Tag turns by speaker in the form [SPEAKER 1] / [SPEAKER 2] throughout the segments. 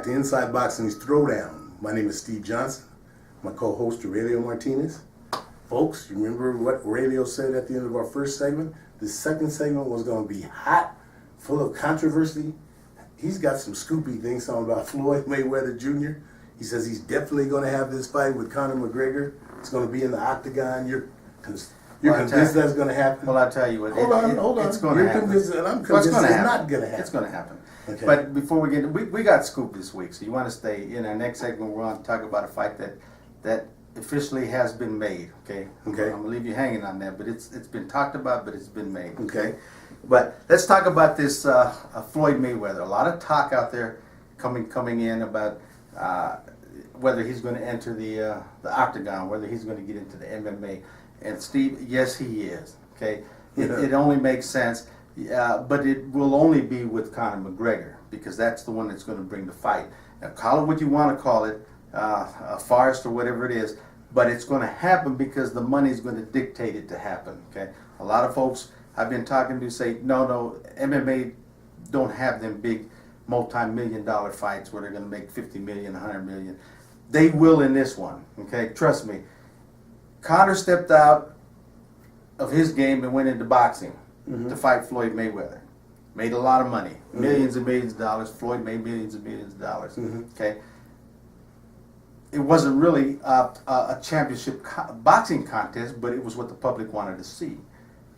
[SPEAKER 1] to Inside Boxing's Throwdown. My name is Steve Johnson. My co-host Aurelio Martinez. Folks, you remember what Aurelio said at the end of our first segment? The second segment was going to be hot, full of controversy. He's got some scoopy things talking about Floyd Mayweather Jr. He says he's definitely going to have this fight with Conor McGregor. It's going to be in the octagon. You're convinced that's going to happen?
[SPEAKER 2] Well, I'll tell you what.
[SPEAKER 1] Hold on.
[SPEAKER 2] It's going to happen.
[SPEAKER 1] Convinced, and I'm convinced it's not going to happen.
[SPEAKER 2] It's going to happen.
[SPEAKER 1] Okay.
[SPEAKER 2] But before we get, we got scoop this week, so you want to stay. In our next segment, we're going to talk about a fight that officially has been made. Okay.
[SPEAKER 1] Okay.
[SPEAKER 2] I'm gonna leave you hanging on that, but it's been talked about, but it's been made.
[SPEAKER 1] Okay.
[SPEAKER 2] But let's talk about this Floyd Mayweather. A lot of talk out there coming in about whether he's going to enter the octagon, whether he's going to get into the MMA. And Steve, yes, he is. Okay. It only makes sense. But it will only be with Conor McGregor because that's the one that's going to bring the fight. Now, call it what you want to call it, a farce or whatever it is, but it's going to happen because the money is going to dictate it to happen. Okay, a lot of folks I've been talking to say, no, MMA don't have them big multi-million-dollar fights where they're going to make 50 million, 100 million. They will in this one. Okay, trust me. Conor stepped out of his game and went into boxing. To fight Floyd Mayweather. Made a lot of money. Millions and millions of dollars. Floyd made millions and millions of dollars. Okay. It wasn't really a championship boxing contest, but it was what the public wanted to see.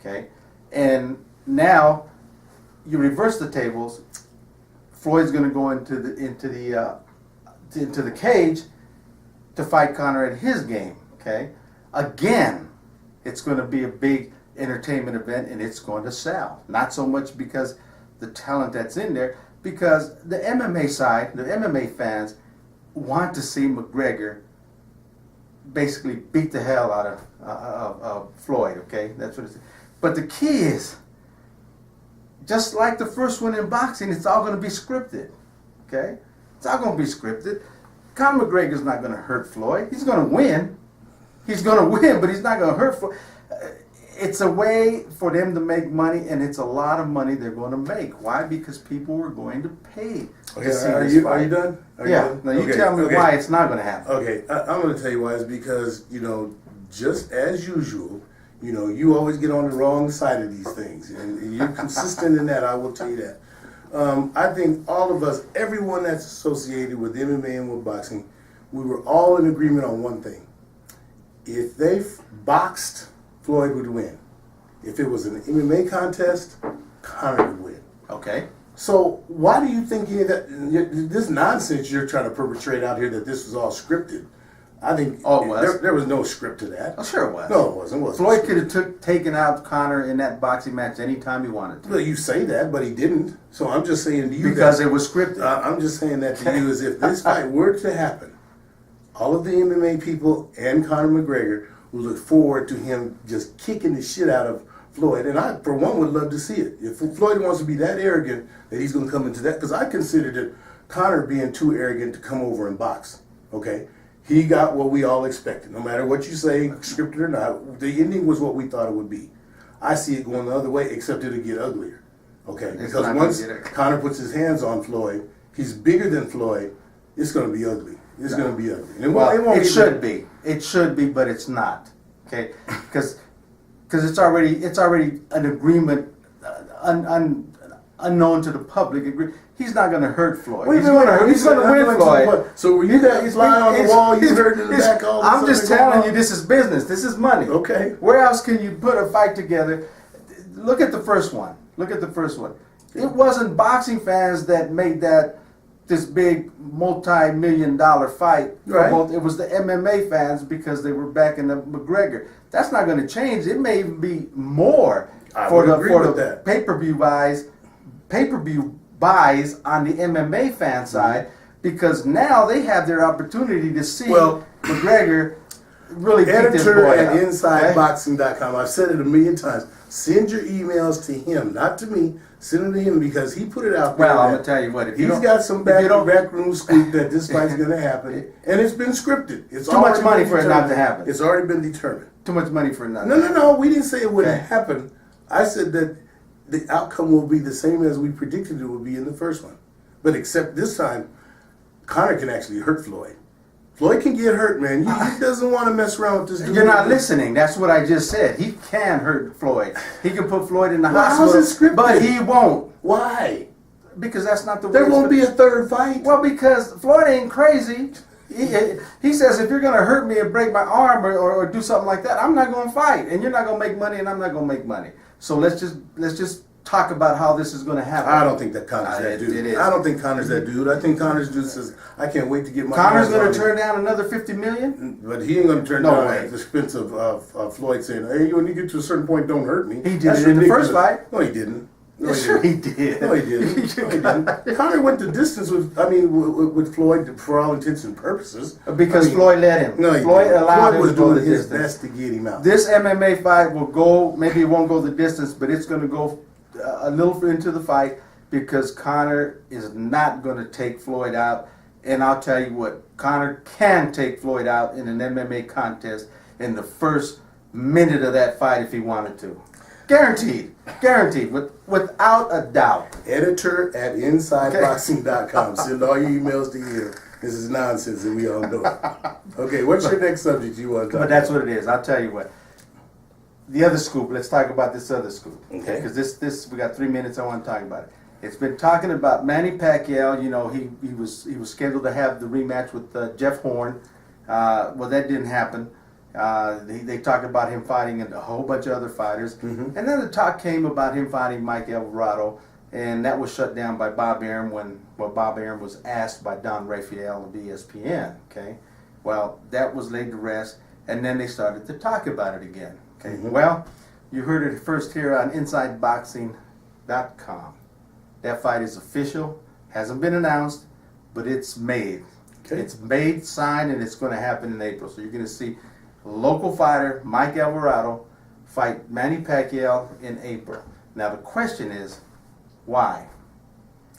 [SPEAKER 2] Okay. And now you reverse the tables. Floyd's going to go into the cage to fight Conor at his game. Okay. Again, it's going to be a big entertainment event, and it's going to sell. Not so much because the talent that's in there, because the MMA side, the MMA fans want to see McGregor basically beat the hell out of Floyd. Okay, that's what it's. But the key is, just like the first one in boxing, it's all going to be scripted. Okay, it's all going to be scripted. Conor McGregor's not going to hurt Floyd. He's going to win. He's going to win, but he's not going to hurt Floyd. It's a way for them to make money, and it's a lot of money they're going to make. Why? Because people are going to pay to see this fight.
[SPEAKER 1] Are you done?
[SPEAKER 2] Now you tell me why it's not going to happen.
[SPEAKER 1] Okay, I'm going to tell you why. It's because, just as usual, you always get on the wrong side of these things. And you're consistent in that, I will tell you that. I think all of us, everyone that's associated with MMA and with boxing, we were all in agreement on one thing. If they boxed, Floyd would win. If it was an MMA contest, Conor would win.
[SPEAKER 2] Okay.
[SPEAKER 1] So why do you think this nonsense you're trying to perpetrate out here that this was all scripted? I think there was no script to that.
[SPEAKER 2] Oh, sure it was.
[SPEAKER 1] No, it wasn't.
[SPEAKER 2] Floyd could have taken out Conor in that boxing match anytime he wanted to.
[SPEAKER 1] Well, you say that, but he didn't. So I'm just saying to you
[SPEAKER 2] because it was scripted.
[SPEAKER 1] I'm just saying that to you as if this fight were to happen, all of the MMA people and Conor McGregor will look forward to him just kicking the shit out of Floyd. And I, for one, would love to see it. If Floyd wants to be that arrogant that he's going to come into that, because I considered it Conor being too arrogant to come over and box. Okay? He got what we all expected. No matter what you say, scripted or not, the ending was what we thought it would be. I see it going the other way, except it'll get uglier. Okay? Because once Conor puts his hands on Floyd, he's bigger than Floyd, it's going to be ugly. It's going to be ugly.
[SPEAKER 2] And it should be. It should be, but it's not. Okay, because it's already an agreement unknown to the public. He's not going to hurt Floyd. He's going to win Floyd.
[SPEAKER 1] So were you that fly on the wall? You heard in the back all this.
[SPEAKER 2] I'm just telling you, this is business. This is money.
[SPEAKER 1] Okay.
[SPEAKER 2] Where else can you put a fight together? Look at the first one. It wasn't boxing fans that made this big multi-million-dollar fight.
[SPEAKER 1] Right.
[SPEAKER 2] It was the MMA fans because they were backing the McGregor. That's not going to change. It may even be more for the pay-per-view buys on the MMA fan side because now they have their opportunity to see McGregor really beat this boy
[SPEAKER 1] Editor at
[SPEAKER 2] up.
[SPEAKER 1] InsideBoxing.com. I've said it a million times. Send your emails to him, not to me. Send them to him because he put it out there.
[SPEAKER 2] Well, I'm going to tell you what.
[SPEAKER 1] He's got some backroom scoop that this fight's going to happen. And it's been scripted. It's
[SPEAKER 2] too much money for it not to happen.
[SPEAKER 1] It's already been determined.
[SPEAKER 2] Too much money for it not to happen.
[SPEAKER 1] No. We didn't say it wouldn't happen. I said that the outcome will be the same as we predicted it would be in the first one. But except this time, Conor can actually hurt Floyd. Floyd can get hurt, man. He doesn't want to mess around with this dude.
[SPEAKER 2] You're not listening. That's what I just said. He can hurt Floyd. He can put Floyd in the hospital,
[SPEAKER 1] how's it scripted?
[SPEAKER 2] but he won't.
[SPEAKER 1] Why?
[SPEAKER 2] Because that's not the way.
[SPEAKER 1] There won't be a third fight.
[SPEAKER 2] Well, because Floyd ain't crazy. He says, if you're going to hurt me and break my arm or do something like that, I'm not going to fight. And you're not going to make money, and I'm not going to make money. So let's just talk about how this is going to happen.
[SPEAKER 1] I don't think that Conor's that dude.
[SPEAKER 2] It is.
[SPEAKER 1] I don't think Conor's that dude. I think Conor's dude says, I can't wait to get my
[SPEAKER 2] Conor's
[SPEAKER 1] hands
[SPEAKER 2] going
[SPEAKER 1] on
[SPEAKER 2] to
[SPEAKER 1] him.
[SPEAKER 2] turn down another $50 million?
[SPEAKER 1] But he ain't going to turn
[SPEAKER 2] No
[SPEAKER 1] down
[SPEAKER 2] way.
[SPEAKER 1] at the expense of Floyd saying, hey, when you get to a certain point, don't hurt me.
[SPEAKER 2] He did
[SPEAKER 1] That's
[SPEAKER 2] it in the
[SPEAKER 1] ridiculous.
[SPEAKER 2] first fight.
[SPEAKER 1] No, he didn't. No, he
[SPEAKER 2] Sure
[SPEAKER 1] didn't.
[SPEAKER 2] he did.
[SPEAKER 1] No, he didn't. No, he didn't. Conor went the distance with Floyd for all intents and purposes.
[SPEAKER 2] Because Floyd let him.
[SPEAKER 1] No, he
[SPEAKER 2] Floyd
[SPEAKER 1] didn't.
[SPEAKER 2] allowed
[SPEAKER 1] Floyd
[SPEAKER 2] him
[SPEAKER 1] was
[SPEAKER 2] to go the
[SPEAKER 1] doing his
[SPEAKER 2] distance.
[SPEAKER 1] best to get him out.
[SPEAKER 2] This MMA fight will go, maybe it won't go the distance, but it's going to go a little into the fight because Conor is not going to take Floyd out. And I'll tell you what, Conor can take Floyd out in an MMA contest in the first minute of that fight if he wanted to. Guaranteed. Guaranteed. Without a doubt.
[SPEAKER 1] Editor at InsideBoxing.com. Send all your emails to him. This is nonsense and we all know it. Okay, what's your next subject you want to talk
[SPEAKER 2] But that's what it is. I'll tell you what. The other scoop, let's talk about this other scoop.
[SPEAKER 1] Okay.
[SPEAKER 2] Because this we got 3 minutes, I want to talk about it. It's been talking about Manny Pacquiao. You know, he was scheduled to have the rematch with Jeff Horn. Well, that didn't happen. They talked about him fighting a whole bunch of other fighters.
[SPEAKER 1] Mm-hmm.
[SPEAKER 2] And then the talk came about him fighting Mike Alvarado, and that was shut down by Bob Arum when Bob Arum was asked by Don Raphael of ESPN. Okay, well, that was laid to rest, and then they started to talk about it again. Okay,
[SPEAKER 1] Mm-hmm.
[SPEAKER 2] well, you heard it first here on InsideBoxing.com. That fight is official, hasn't been announced, but it's made.
[SPEAKER 1] Okay.
[SPEAKER 2] It's made, signed, and it's going to happen in April. So you're going to see local fighter Mike Alvarado fight Manny Pacquiao in April. Now the question is, why?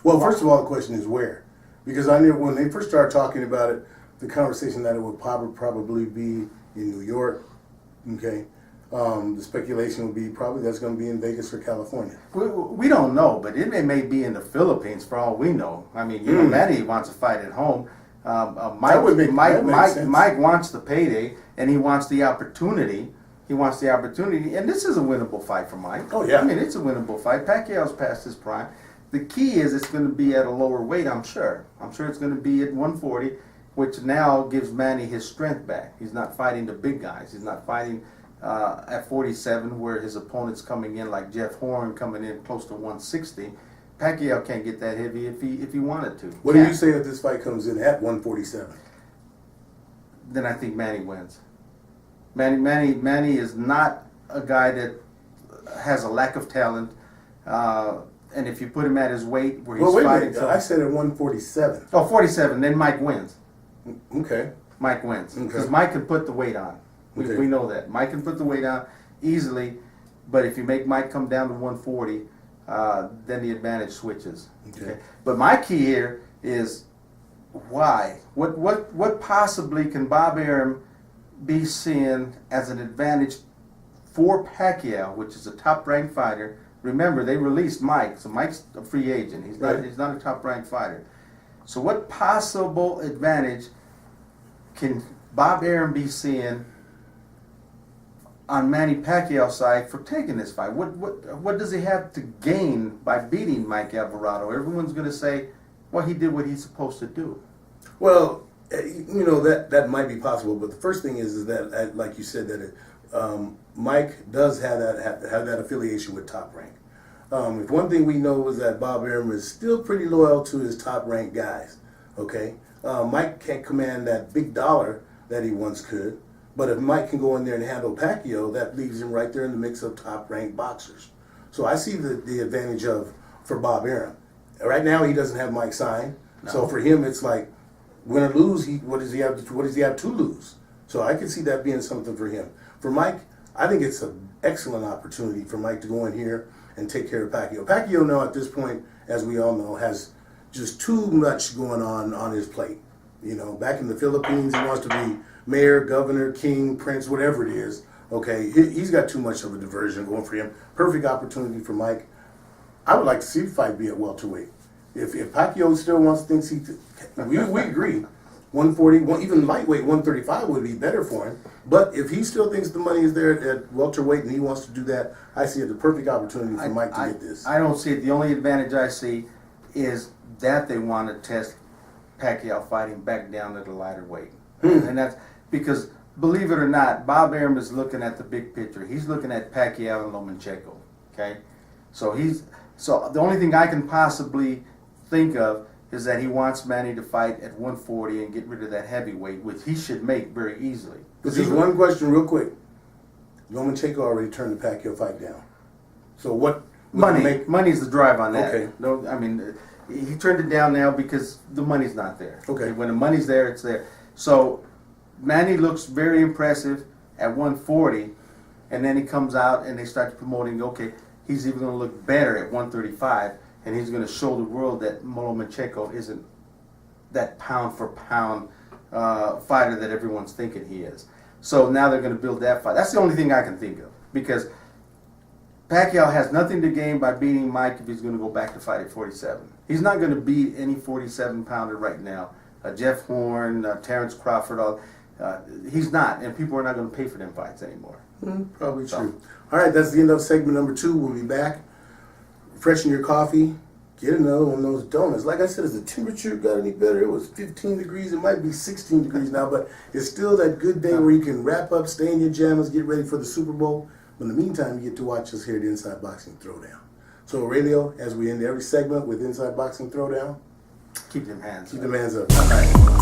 [SPEAKER 1] Well, first of all, the question is where. Because I knew when they first started talking about it, the conversation that it would probably be in New York. Okay. The speculation would be probably that's going to be in Vegas or California.
[SPEAKER 2] We don't know, but it may be in the Philippines for all we know. I mean, you know, Manny wants to fight at home. Mike wants the payday, and he wants the opportunity. He wants the opportunity, and this is a winnable fight for Mike.
[SPEAKER 1] Oh, yeah.
[SPEAKER 2] I mean, it's a winnable fight. Pacquiao's past his prime. The key is it's going to be at a lower weight, I'm sure. I'm sure it's going to be at 140, which now gives Manny his strength back. He's not fighting the big guys. He's not fighting at 47 where his opponent's coming in like Jeff Horn coming in close to 160. Pacquiao can't get that heavy if he wanted to.
[SPEAKER 1] What do you say if this fight comes in at 147?
[SPEAKER 2] Then I think Manny wins. Manny is not a guy that has a lack of talent, and if you put him at his weight where he's
[SPEAKER 1] Well, wait a
[SPEAKER 2] fighting,
[SPEAKER 1] minute. I said at 147.
[SPEAKER 2] 47, then Mike wins.
[SPEAKER 1] Okay.
[SPEAKER 2] Mike wins because
[SPEAKER 1] Okay.
[SPEAKER 2] Mike can put the weight on.
[SPEAKER 1] Okay.
[SPEAKER 2] We know that Mike can put the weight on easily, but if you make Mike come down to 140, then the advantage switches.
[SPEAKER 1] Okay.
[SPEAKER 2] But my key here is why? What possibly can Bob Arum be seeing as an advantage for Pacquiao, which is a top-ranked fighter? Remember, they released Mike, so Mike's a free agent. He's not
[SPEAKER 1] Right.
[SPEAKER 2] he's not a top-ranked fighter. So what possible advantage can Bob Arum be seeing on Manny Pacquiao's side for taking this fight? What does he have to gain by beating Mike Alvarado? Everyone's going to say, well, he did what he's supposed to do.
[SPEAKER 1] Well, you know that might be possible, but the first thing is that, like you said, that Mike does have that affiliation with Top Rank. If one thing we know is that Bob Arum is still pretty loyal to his top ranked guys. Okay, Mike can't command that big dollar that he once could, but if Mike can go in there and handle Pacquiao, that leaves him right there in the mix of top ranked boxers. So I see the advantage for Bob Arum. Right now he doesn't have Mike signed, so for him it's like win or lose. What does he have to lose? So I can see that being something for him. For Mike, I think it's an excellent opportunity for Mike to go in here and take care of Pacquiao. Pacquiao now at this point, as we all know, has just too much going on his plate. You know, back in the Philippines, he wants to be mayor, governor, king, prince, whatever it is. Okay, he's got too much of a diversion going for him. Perfect opportunity for Mike. I would like to see the fight be at welterweight. If Pacquiao still thinks we agree, 140, even lightweight 135 would be better for him. But if he still thinks the money is there at welterweight and he wants to do that, I see it the perfect opportunity for Mike to get this.
[SPEAKER 2] I don't see it. The only advantage I see is that they want to test Pacquiao fighting back down to the lighter weight. And that's because, believe it or not, Bob Arum is looking at the big picture. He's looking at Pacquiao and Lomachenko. Okay, so the only thing I can possibly think of is that he wants Manny to fight at 140 and get rid of that heavyweight, which he should make very easily.
[SPEAKER 1] Because there's one question real quick. Lomachenko already turned the Pacquiao fight down. So what?
[SPEAKER 2] Money's the drive on that.
[SPEAKER 1] Okay.
[SPEAKER 2] No, I mean, he turned it down now because the money's not there.
[SPEAKER 1] Okay.
[SPEAKER 2] When the money's there, it's there. So Manny looks very impressive at 140, and then he comes out and they start promoting, okay, he's even going to look better at 135, and he's going to show the world that Lomachenko isn't that pound-for-pound fighter that everyone's thinking he is. So now they're going to build that fight. That's the only thing I can think of, because Pacquiao has nothing to gain by beating Mike if he's going to go back to fight at 47. He's not going to beat any 47-pounder right now. Jeff Horn, Terrence Crawford, he's not, and people are not going to pay for them fights anymore.
[SPEAKER 1] Probably true. All right, that's the end of segment number 2. We'll be back. Freshen your coffee. Get another one of those donuts. Like I said, has the temperature got any better? It was 15 degrees. It might be 16 degrees now, but it's still that good day where you can wrap up, stay in your jammies, get ready for the Super Bowl. But in the meantime, you get to watch us here at Inside Boxing Throwdown. So, Aurelio, as we end every segment with Inside Boxing Throwdown,
[SPEAKER 2] Keep them hands up.
[SPEAKER 1] Keep them hands up. All right.